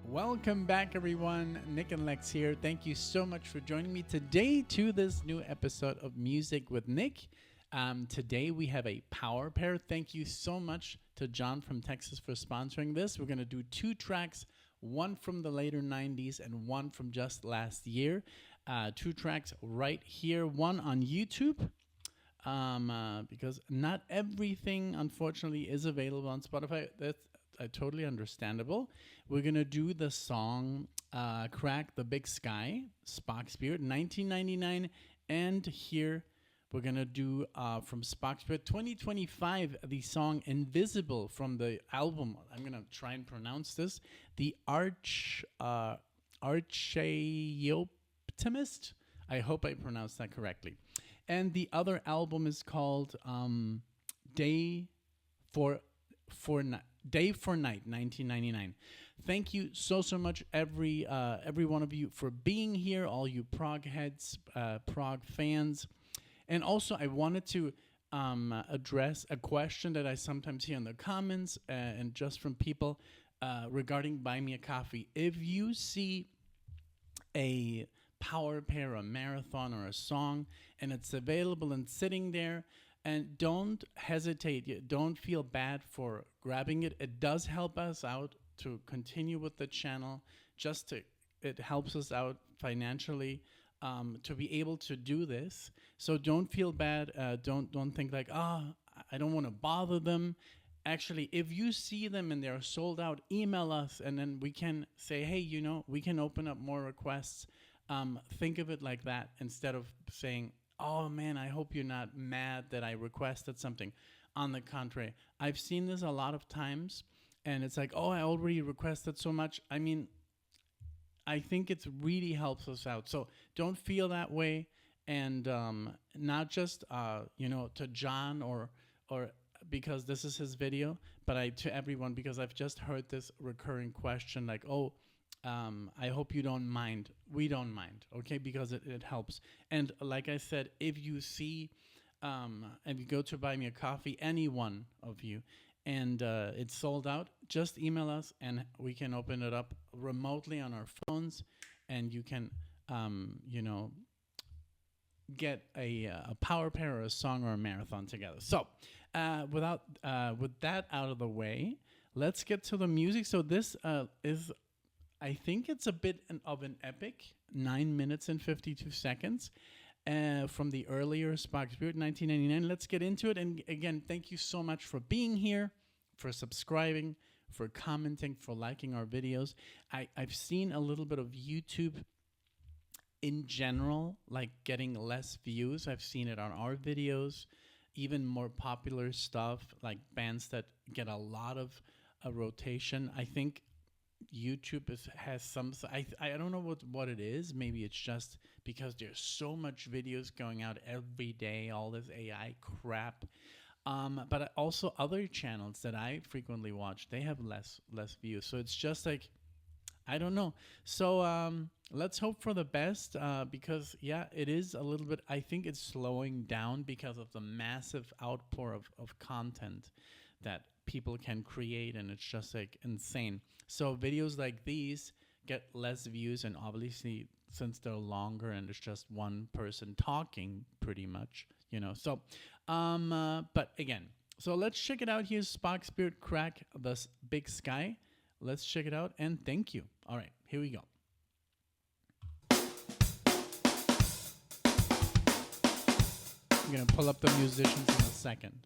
Welcome back, everyone. NicknLex here. Thank you so much for joining me today to this new episode of Music with Nick. Today we have a power pair. Thank you so much to John from Texas for sponsoring this. We're going to do two tracks, one from the later 90s and one from just last year. Two tracks right here, one on YouTube. Because not everything, unfortunately, is available on Spotify. That's totally understandable. We're going to do the song Crack the Big Sky, SPOCKS, 1999. And here we're going to do from SPOCKS 2025, the song Invisible from the album. I'm going to try and pronounce this. The Archaeoptimist. I hope I pronounced that correctly. And the other album is called Day for Night, 1999. Thank you so much, every one of you, for being here, all you prog heads, prog fans. And also, I wanted to address a question that I sometimes hear in the comments and just from people regarding Buy Me a Coffee. If you see a power pair, a marathon, or a song, and it's available and sitting there, and don't hesitate, don't feel bad for grabbing it. It does help us out to continue with the channel. It helps us out financially to be able to do this. So don't feel bad. Don't think like, I don't want to bother them. Actually, if you see them and they're sold out, email us, and then we can say, hey, we can open up more requests. Think of it like that instead of saying, oh man, I hope you're not mad that I requested something. On the contrary, I've seen this a lot of times, and it's like, oh, I already requested so much. I mean, I think it really helps us out. So don't feel that way, and not just to John or because this is his video, but to everyone, because I've just heard this recurring question like, I hope you don't mind. We don't mind, okay? Because it helps. And like I said, if you see, if you go to Buy Me a Coffee, any one of you, and it's sold out, just email us and we can open it up remotely on our phones, and you can, get a power pair or a song or a marathon together. So with that out of the way, let's get to the music. So this is... I think it's a bit of an epic, 9 minutes and 52 seconds from the earlier SPOCKS 1999. Let's get into it. And again, thank you so much for being here, for subscribing, for commenting, for liking our videos. I've seen a little bit of YouTube in general, like getting less views. I've seen it on our videos, even more popular stuff, like bands that get a lot of rotation. I think YouTube has some. I don't know what it is. Maybe it's just because there's so much videos going out every day, all this AI crap. But also other channels that I frequently watch, they have less views. So it's just like, I don't know. So let's hope for the best because it is a little bit. I think it's slowing down because of the massive outpour of content that people can create, and it's just like insane. So videos like these get less views, and obviously since they're longer and it's just one person talking pretty much, So but again, so let's check it out. Here's SPOCKS Crack the Big Sky. Let's check it out, and thank you. All right, here we go. I'm gonna pull up the musicians in a second.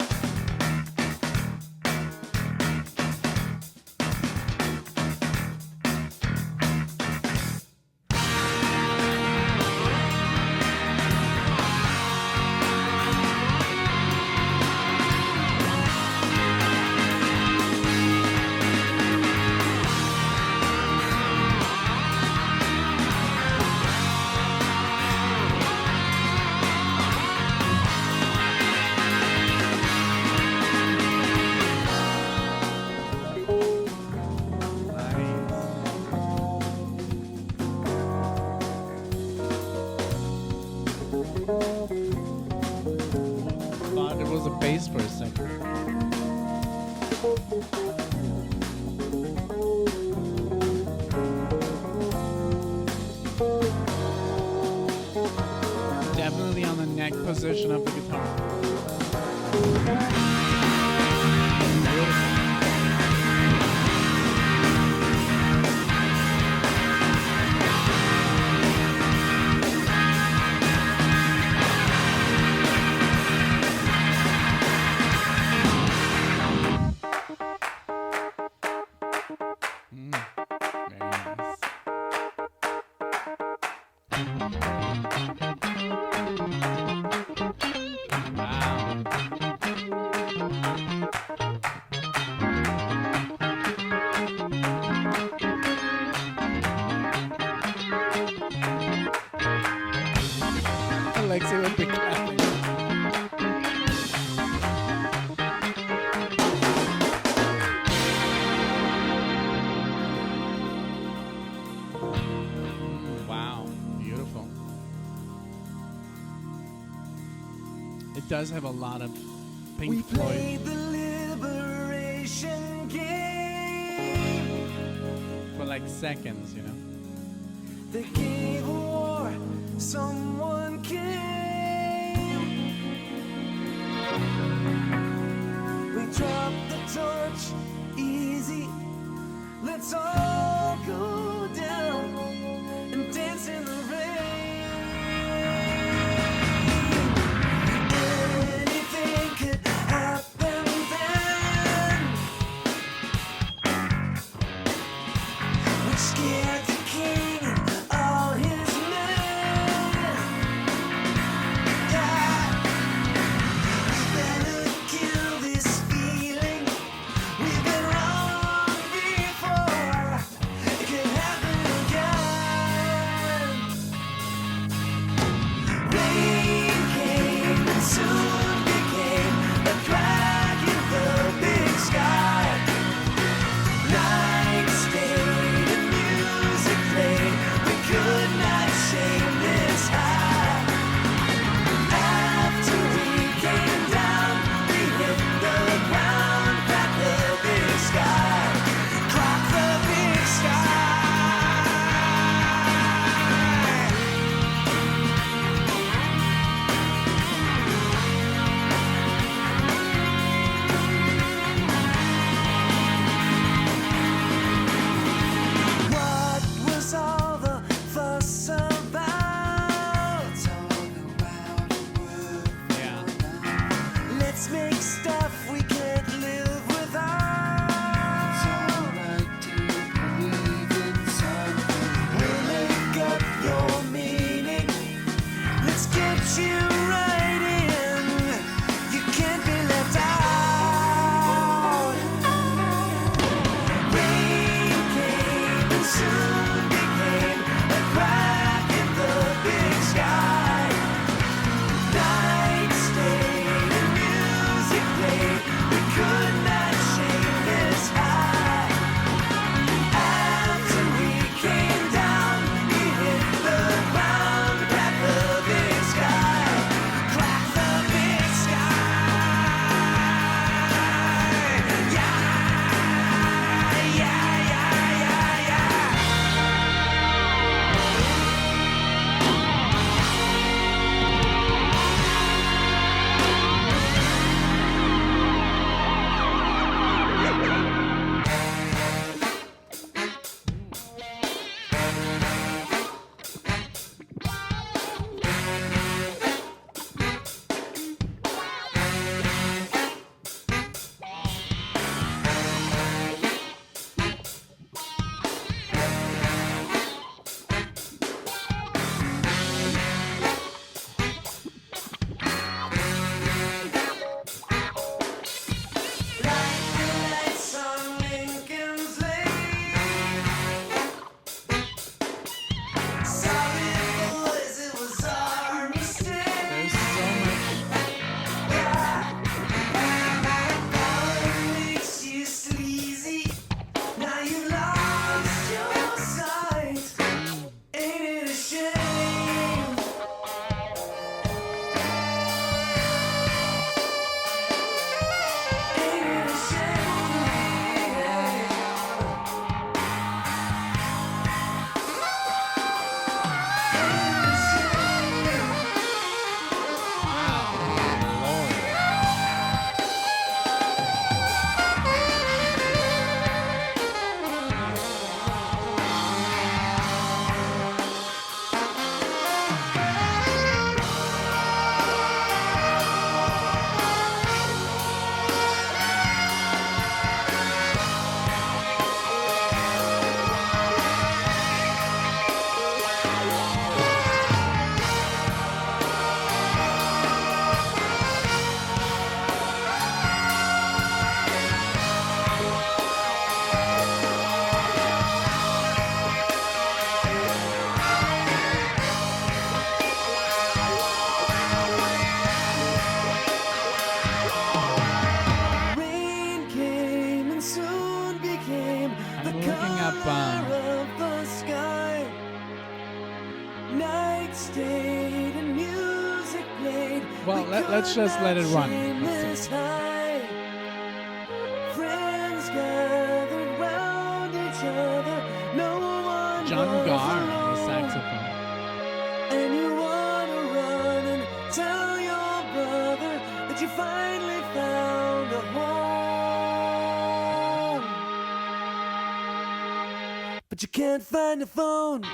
Thought it was a bass for a second. position of the guitar. Alexi would be clapping. Wow, beautiful. It does have a lot of Pink Floyd. Played the liberation game For like seconds, you know. that gave a war someone came. We dropped the torch easy. Let's all go down and dance in the rain. Anything could happen then. We scared the king and all his men. fun. of the sky. Night stayed and music played. Well, We let's could just let not it run. shame Let's this see. high. Friends gathered round each other. No one John was Garr on the alone. saxophone. And you wanna run and tell your brother that you finally found a home. But you can't find a phone.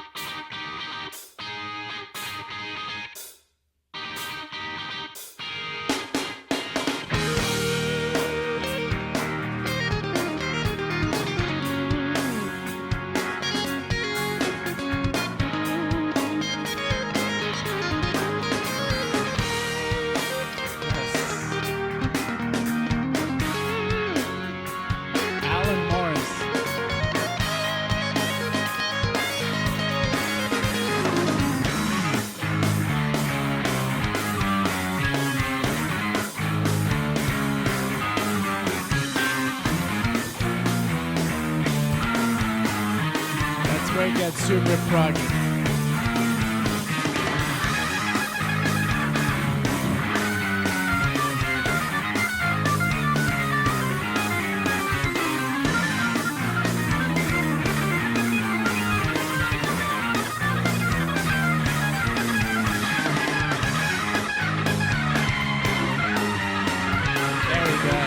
Alan Morris. That's where it gets super proggy. Very good.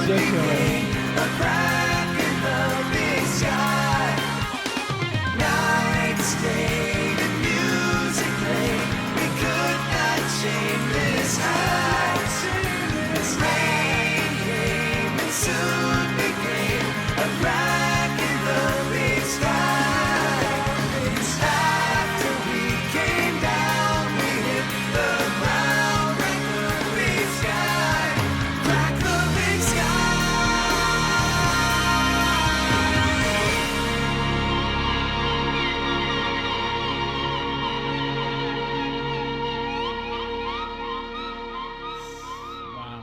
Ridiculous. A crack in the big sky. Night stayed and music played. We could not shame this high. Rain came and soon became a crack in the big sky. After we came down, we hit the ground. Crack the big sky. Crack the big sky. Wow.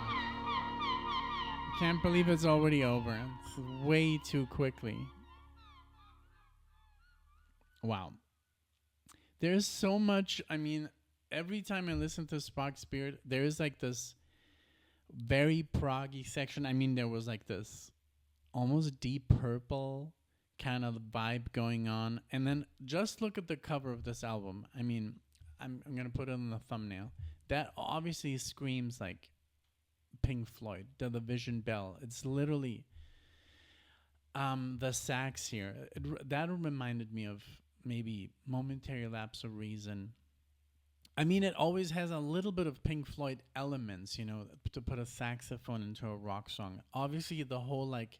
Can't believe it's already over. It's way too quickly. Wow. There's so much. I mean, every time I listen to Spock Spirit, there is like this very proggy section. I mean, there was like this almost deep purple kind of vibe going on. And then just look at the cover of this album. I mean, I'm going to put it in the thumbnail. That obviously screams like Pink Floyd, the Division Bell. It's literally the sax here. That reminded me of maybe Momentary Lapse of Reason. I mean, it always has a little bit of Pink Floyd elements, you know, to put a saxophone into a rock song. Obviously, the whole like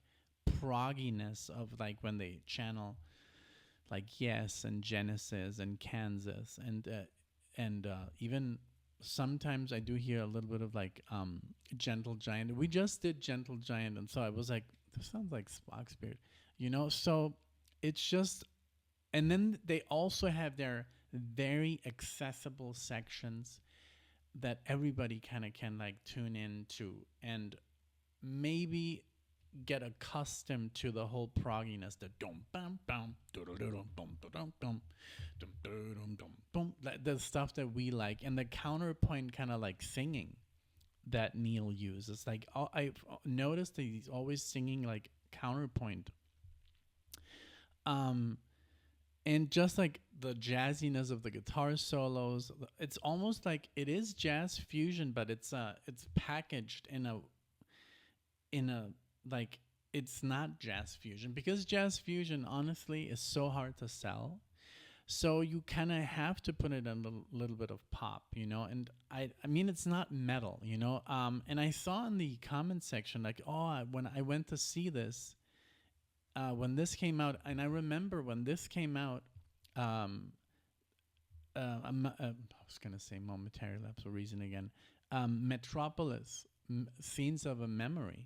progginess of like when they channel like Yes and Genesis and Kansas and even sometimes I do hear a little bit of like Gentle Giant. We just did Gentle Giant, and so I was like, this sounds like Spock Spirit, you know. So it's just, and then they also have their very accessible sections that everybody kind of can like tune into and maybe get accustomed to the whole progginess, the dum bum bum dum dum dum dum dum dum dum dum, the stuff that we like, and the counterpoint kind of like singing that Neil uses. Like I've noticed that he's always singing like counterpoint, and just like the jazziness of the guitar solos, it's almost like it is jazz fusion, but it's packaged in a like, it's not jazz fusion, because jazz fusion honestly is so hard to sell. So you kind of have to put it in a little bit of pop, you know. And I mean, it's not metal, you know. And I saw in the comment section like, oh, when I went to see this, when this came out, and I remember when this came out, I was gonna say Momentary Lapse of Reason again. Metropolis, Scenes of a Memory,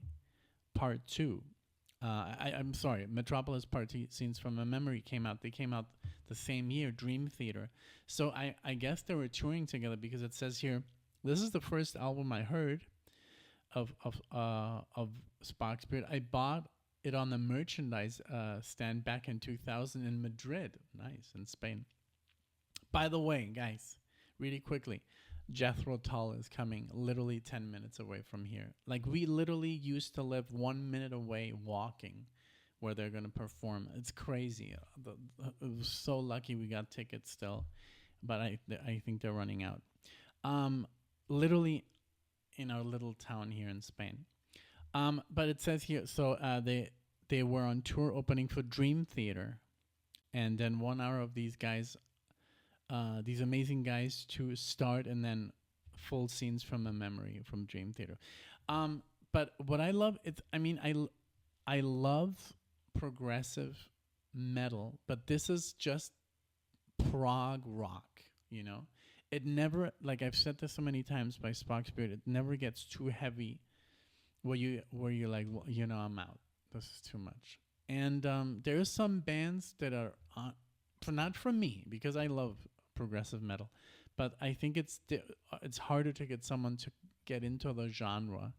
Part 2. I'm sorry, Metropolis Part 2, Scenes from a Memory came out. They came out the same year, Dream Theater. So I guess they were touring together, because it says here, this is the first album I heard of SPOCKS Spirit. I bought it on the merchandise stand back in 2000 in Madrid. Nice, in Spain. By the way, guys, really quickly, Jethro Tull is coming literally 10 minutes away from here. Like, we literally used to live 1 minute away walking where they're going to perform. It's crazy. It was so lucky we got tickets still, but I think they're running out. Literally in our little town here in Spain. But it says here, so they were on tour opening for Dream Theater, and then 1 hour of these guys, these amazing guys, to start, and then full Scenes from a Memory from Dream Theater. But what I love, I love progressive metal, but this is just prog rock, you know? It never, like I've said this so many times by SPOCKS Spirit, it never gets too heavy where you're like, well, you know, I'm out. This is too much. And there's some bands that are not for me, because I love progressive metal, but I think it's harder to get someone to get into the genre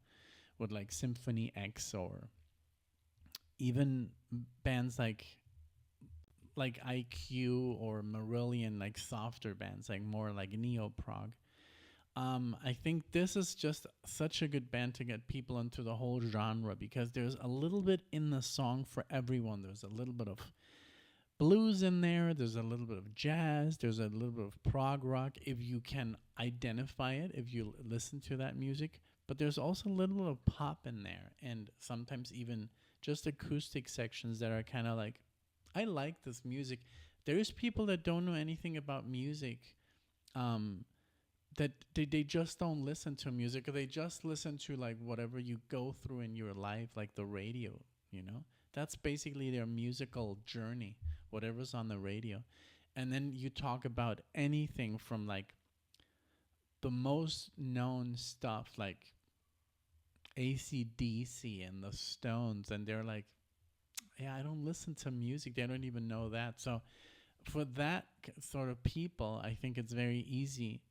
with like Symphony X, or even bands like IQ or Marillion, like softer bands, like more like neo-prog. I think this is just such a good band to get people into the whole genre, because there's a little bit in the song for everyone. There's a little bit of blues in there, there's a little bit of jazz, there's a little bit of prog rock, if you can identify it, if you listen to that music. But there's also a little bit of pop in there, and sometimes even just acoustic sections that are kind of like, I like this music. There's people that don't know anything about music, that they just don't listen to music, or they just listen to like whatever you go through in your life, like the radio, you know? That's basically their musical journey, whatever's on the radio. And then you talk about anything from like the most known stuff, like AC/DC and the Stones, and they're like, yeah, I don't listen to music. They don't even know that. So for that sort of people, I think it's very easy,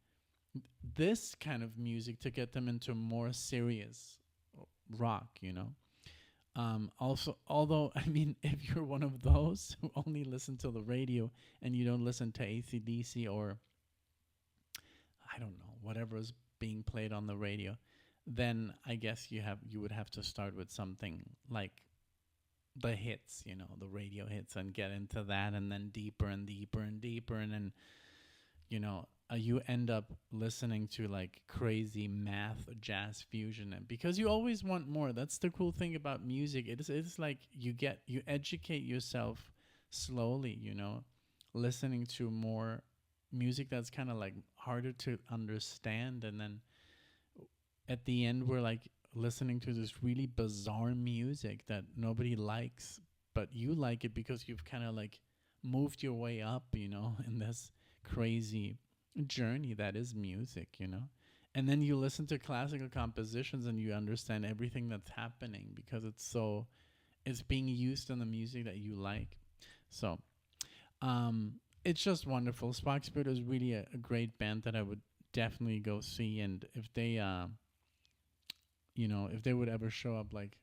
this kind of music, to get them into more serious rock, you know? Also, although, I mean, if you're one of those who only listen to the radio and you don't listen to AC/DC, or I don't know, whatever is being played on the radio, then I guess you would have to start with something like the hits, you know, the radio hits, and get into that, and then deeper and deeper and deeper, and then, you know, you end up listening to like crazy math jazz fusion, and because you always want more. That's the cool thing about music. It's like you educate yourself slowly, you know, listening to more music that's kind of like harder to understand, and then at the end we're like listening to this really bizarre music that nobody likes, but you like it because you've kind of like moved your way up, you know, in this crazy journey that is music, you know. And then you listen to classical compositions and you understand everything that's happening, because it's being used in the music that you like. So it's just wonderful. SPOCKS Spirit is really a great band that I would definitely go see. And if they you know, if they would ever show up like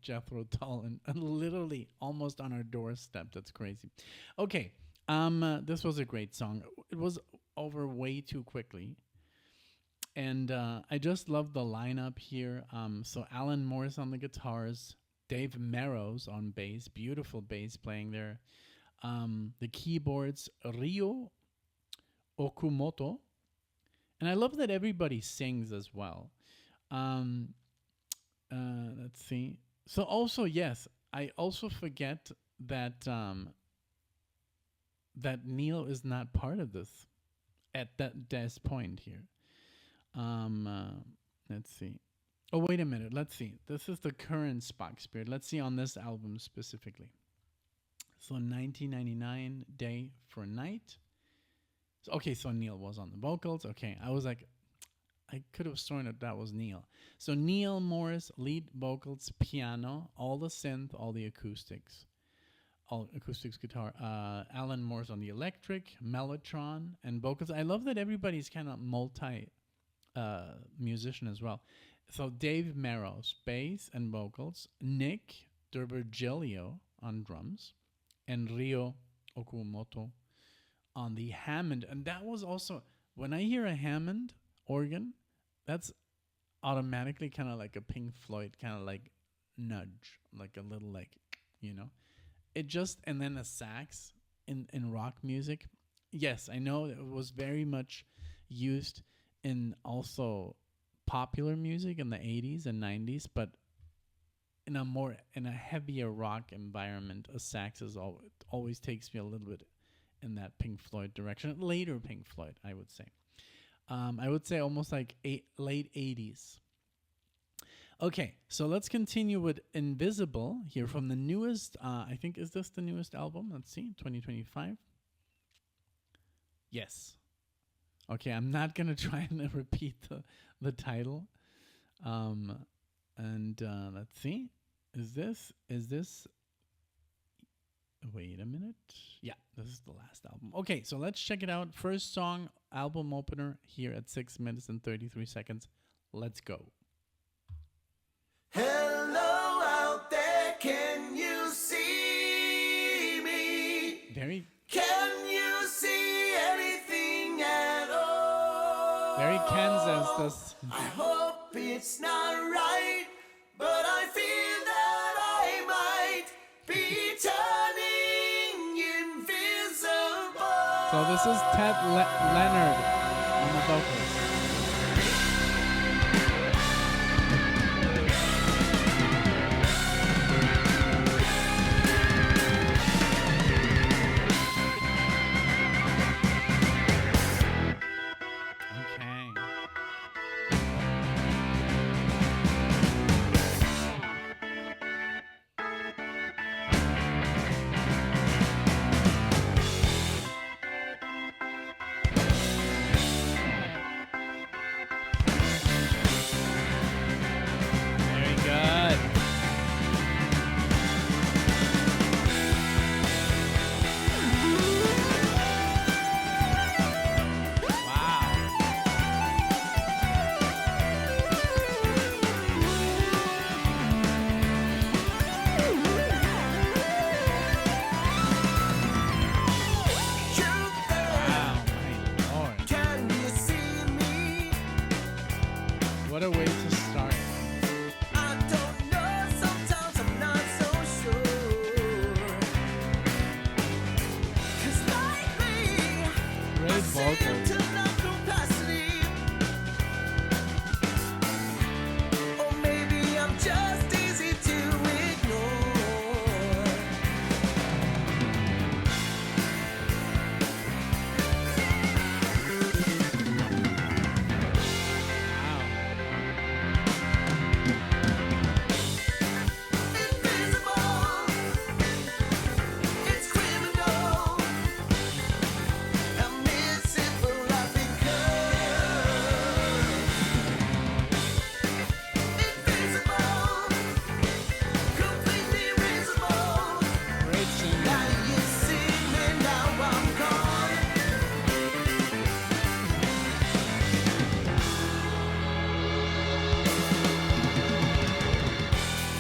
Jethro Tull and literally almost on our doorstep, that's crazy. Okay, this was a great song. It was over way too quickly, and I just love the lineup here. So Alan Morris on the guitars, Dave Merrows on bass, beautiful bass playing there. The keyboards, Ryo Okumoto, and I love that everybody sings as well. Let's see. So also, yes, I also forget that that Neil is not part of this at this point here. Let's see. Oh, wait a minute. Let's see. This is the current SPOCKS Spirit. Let's see on this album specifically. So 1999, Day for Night. So, okay, so Neil was on the vocals. Okay, I was like, I could have sworn that was Neil. So Neil Morris, lead vocals, piano, all the synth, all the acoustics, all acoustics guitar. Alan Moore's on the electric, mellotron, and vocals. I love that everybody's kind of multi musician as well. So Dave Merrows, bass and vocals, Nick D'Virgilio on drums, and Ryo Okumoto on the Hammond. And that was also, when I hear a Hammond organ, that's automatically kind of like a Pink Floyd kind of like nudge, like a little like, you know. It just, and then a sax in rock music. Yes, I know it was very much used in also popular music in the 80s and 90s, but in a heavier rock environment, a sax is always takes me a little bit in that Pink Floyd direction. Later Pink Floyd, I would say. I would say almost like late 80s. Okay, so let's continue with Invisible here from the newest, I think, is this the newest album? Let's see, 2025. Yes. Okay, I'm not going to try and repeat the title. Let's see. Is this, wait a minute. Yeah, this is the last album. Okay, so let's check it out. First song, album opener here at 6 minutes and 33 seconds. Let's go. Hello out there, can you see me? Can you see anything at all? Very Kansas, this. I hope it's not right, but I feel that I might be turning invisible. So this is Ted Leonard on the vocals. What a way to start. I don't know, sometimes I'm not so sure. 'Cause lately, Great I seem vocals. to love capacity. Or maybe I'm just easy to ignore. Invisible, it's criminal. I'm missing for laughing invisible, completely invisible. Great singer. Now you see me, now I'm gone.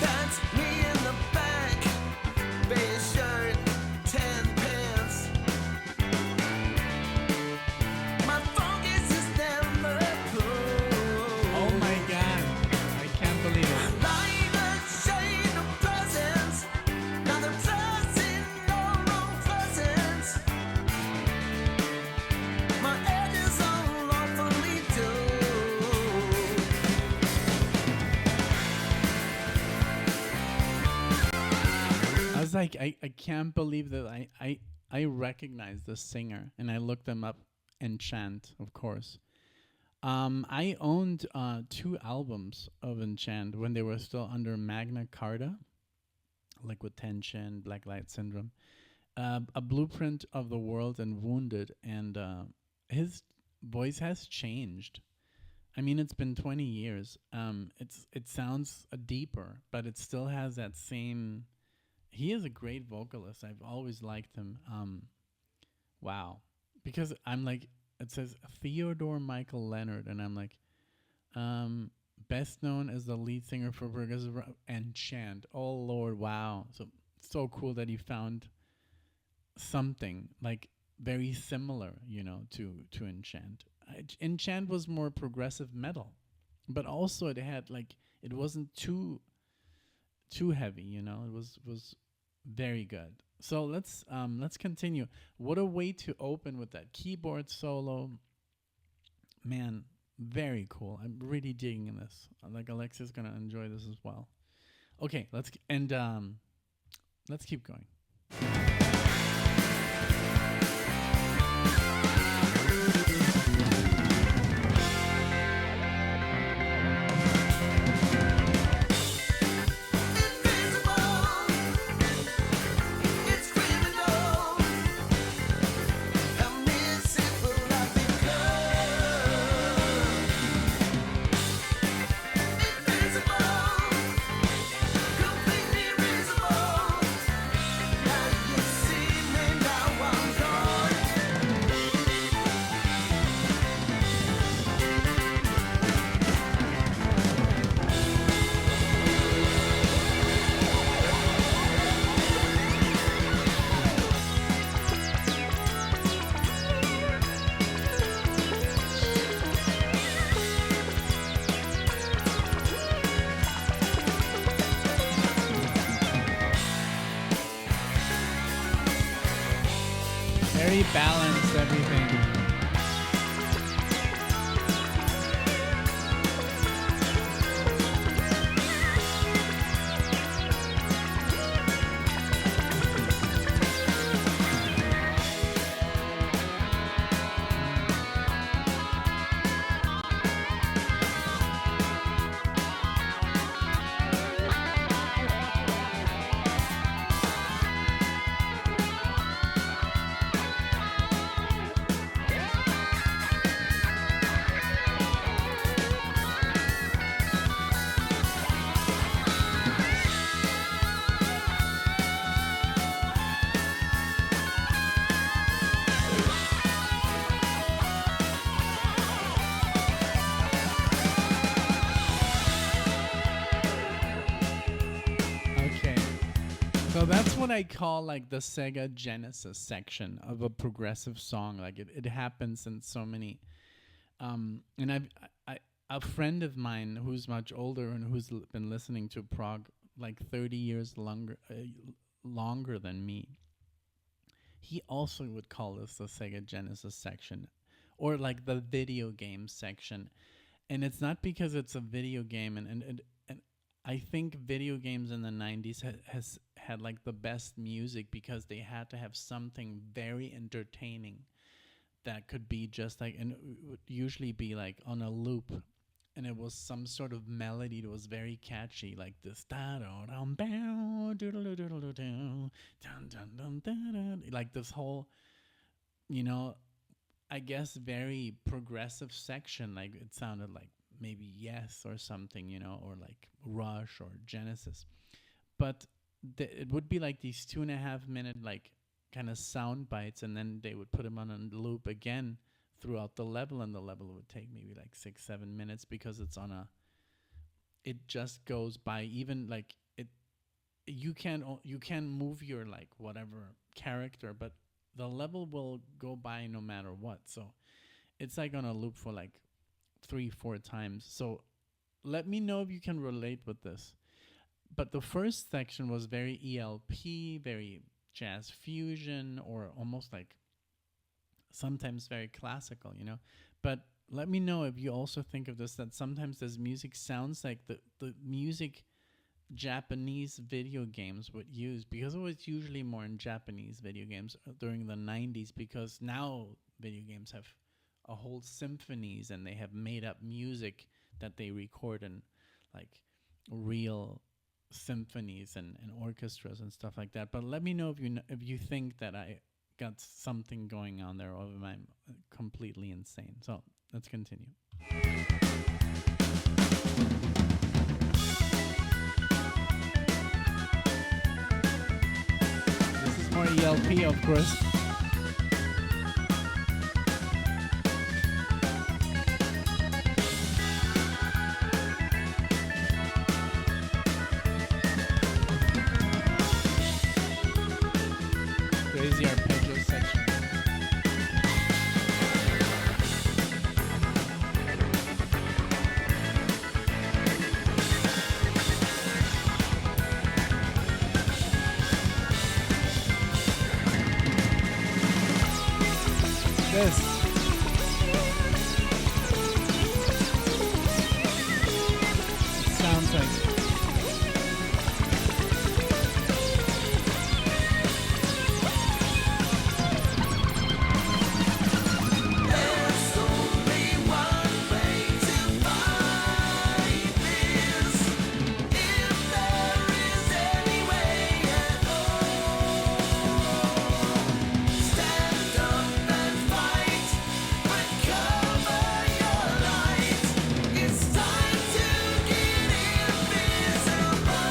That's me in the back, beige shirt, tan pants. My focus is never closed. Oh my god. I can't believe it. Light a shade of presence. Now the present, no wrong presence. My edges are awfully dull. I was like, I can't believe that I recognize the singer, and I looked them up. Enchant, of course. I owned 2 albums of Enchant when they were still under Magna Carta, Liquid Tension, Black Light Syndrome, A Blueprint of the World, and Wounded. And his voice has changed. I mean, it's been 20 years. It sounds deeper, but it still has that same. He is a great vocalist. I've always liked him. Wow, because I'm like, it says Theodore Michael Leonard, and I'm like, best known as the lead singer for progressive rock and chant. Oh Lord, wow! So cool that he found something like very similar, to Enchant. Enchant was more progressive metal, but also it wasn't too heavy, It was very good. So let's continue. What a way to open with that keyboard solo. Man, very cool. I'm really digging this. Like Alexa's gonna enjoy this as well. Okay, let's keep going. Very balanced, everything. So that's what I call like the Sega Genesis section of a progressive song. Like it happens in so many. And a friend of mine who's much older and who's been listening to prog like 30 years longer than me. He also would call this the Sega Genesis section, or like the video game section. And it's not because it's a video game, and I think video games in the 90s has had like the best music because they had to have something very entertaining that could be just like, and it would usually be like on a loop, and it was some sort of melody that was very catchy, like this like this whole, I guess very progressive section. Like it sounded like maybe Yes or something, or like Rush or Genesis. But it would be like these 2.5 minute like kind of sound bites, and then they would put them on a loop again throughout the level, and the level would take maybe like 6-7 minutes because it's on it just goes by. Even like you can move your like whatever character, but the level will go by no matter what. So it's like on a loop for like 3-4 times. So let me know if you can relate with this. But the first section was very ELP, very jazz fusion, or almost like sometimes very classical, But let me know if you also think of this, that sometimes this music sounds like the music Japanese video games would use, because it was usually more in Japanese video games during the 90s, because now video games have a whole symphonies, and they have made up music that they record in like real symphonies and orchestras and stuff like that. But let me know if you think that I got something going on there, or am I completely insane. So let's continue. This is more ELP, of course. Crazy arpeggio section. This. It sounds like. There's only one way to fight this. If there is any way at all, stand up and fight. Recover your light. It's time to get invisible.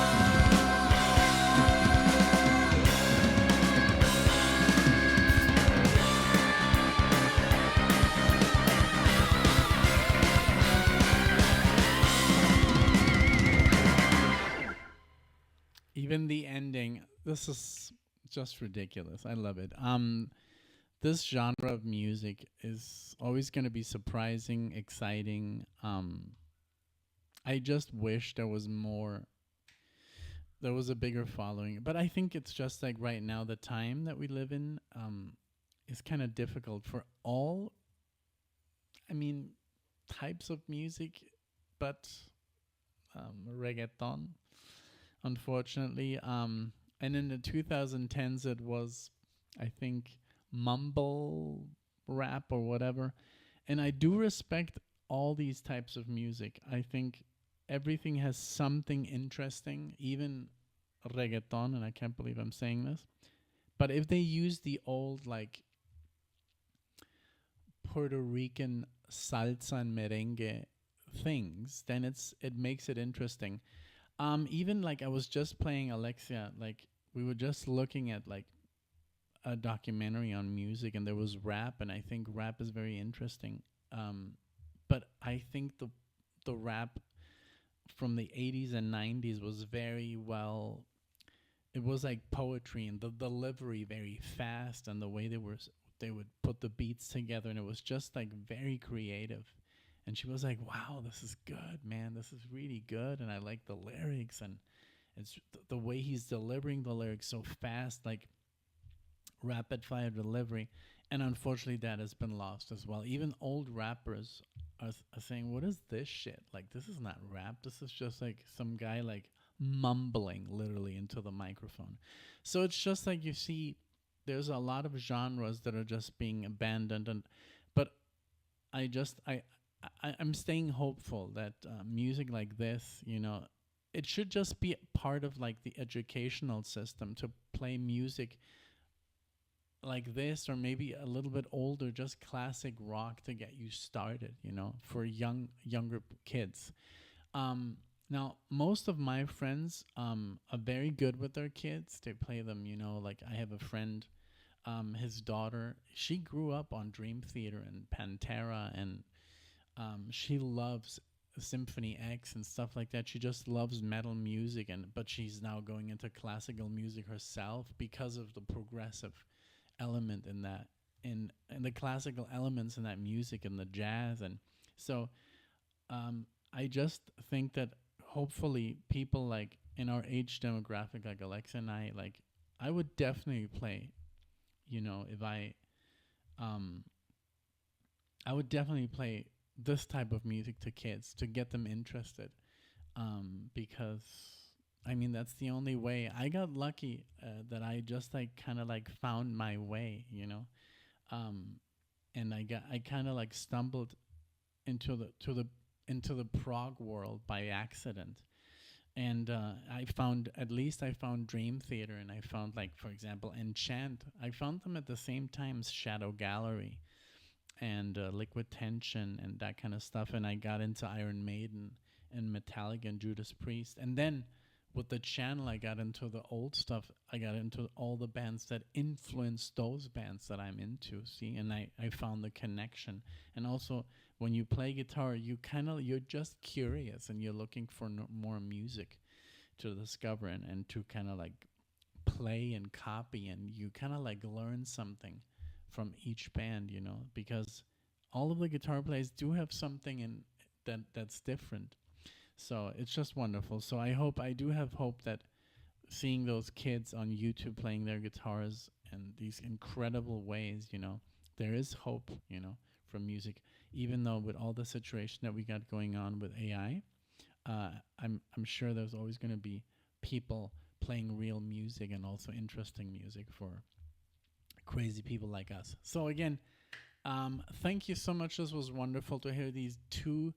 Even the ending, this is just ridiculous. I love it. This genre of music is always going to be surprising, exciting. I just wish there was more, there was a bigger following. But I think it's just like right now, the time that we live in is kind of difficult for all, I mean, types of music, but reggaeton, unfortunately. And in the 2010s, it was, I think, mumble rap or whatever. And I do respect all these types of music. I think everything has something interesting, even reggaeton, and I can't believe I'm saying this. But if they use the old, like, Puerto Rican salsa and merengue things, then it makes it interesting. Even like I was just playing Alexia, like we were just looking at like a documentary on music, and there was rap, and I think rap is very interesting. But I think the rap from the 80s and 90s was very well. It was like poetry, and the delivery very fast, and the way they would put the beats together, and it was just like very creative. And she was like, "Wow, this is good, man. This is really good." And I like the lyrics, and it's the way he's delivering the lyrics so fast, like rapid fire delivery. And unfortunately, that has been lost as well. Even old rappers are saying, "What is this shit? Like, this is not rap. This is just like some guy like mumbling literally into the microphone." So it's just like you see, there's a lot of genres that are just being abandoned, and but I just I'm staying hopeful that music like this, it should just be part of like the educational system to play music like this, or maybe a little bit older, just classic rock to get you started, for younger kids. Now, most of my friends are very good with their kids. They play them, like I have a friend, his daughter, she grew up on Dream Theater and Pantera, and she loves Symphony X and stuff like that. She just loves metal music, but she's now going into classical music herself because of the progressive element in that, and the classical elements in that music, and the jazz. And so I just think that hopefully people like in our age demographic, like Alexa and I would definitely play, if I would definitely play this type of music to kids to get them interested, because I mean that's the only way. I got lucky that I just like kind of like found my way, and I kind of like stumbled into the prog world by accident. And I found Dream Theater, and I found, like, for example, Enchant. I found them at the same time as Shadow Gallery. and Liquid Tension and that kind of stuff. And I got into Iron Maiden and Metallica and Judas Priest. And then with the channel, I got into the old stuff. I got into all the bands that influenced those bands that I'm into. See, and I found the connection. And also, when you play guitar, you're just curious and you're looking for more music to discover and to kind of like play and copy, and you kind of like learn something from each band, because all of the guitar players do have something in that's different. So it's just wonderful. So I do have hope that seeing those kids on YouTube playing their guitars in these incredible ways, there is hope, from music, even though with all the situation that we got going on with AI, I'm sure there's always going to be people playing real music and also interesting music for crazy people like us. So again, thank you so much. This was wonderful to hear these two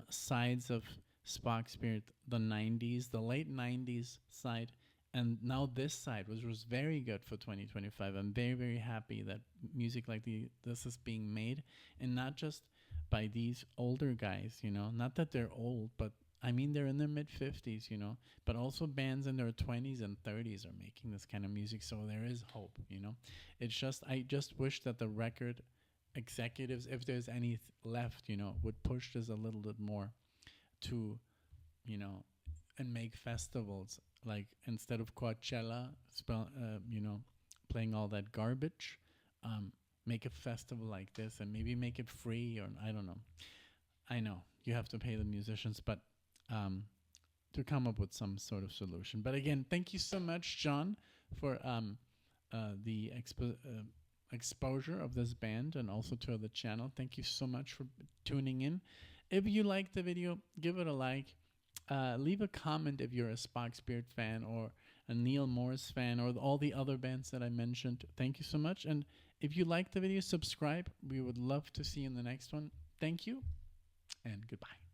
sides of Spock Spirit, the 90s, the late 90s side, and now this side, which was very good for 2025. I'm very, very happy that music like this is being made, and not just by these older guys, not that they're old, but I mean, they're in their mid-50s, but also bands in their 20s and 30s are making this kind of music, so there is hope, It's just, I just wish that the record executives, if there's any left, would push this a little bit more to, and make festivals, like instead of Coachella, playing all that garbage, make a festival like this and maybe make it free, or I don't know. I know you have to pay the musicians, but to come up with some sort of solution. But again, thank you so much, John, for the exposure of this band and also to the channel. Thank you so much for tuning in. If you liked the video, give it a like. Leave a comment if you're a Spock Spirit fan or a Neil Morris fan or all the other bands that I mentioned. Thank you so much. And if you liked the video, subscribe. We would love to see you in the next one. Thank you and goodbye.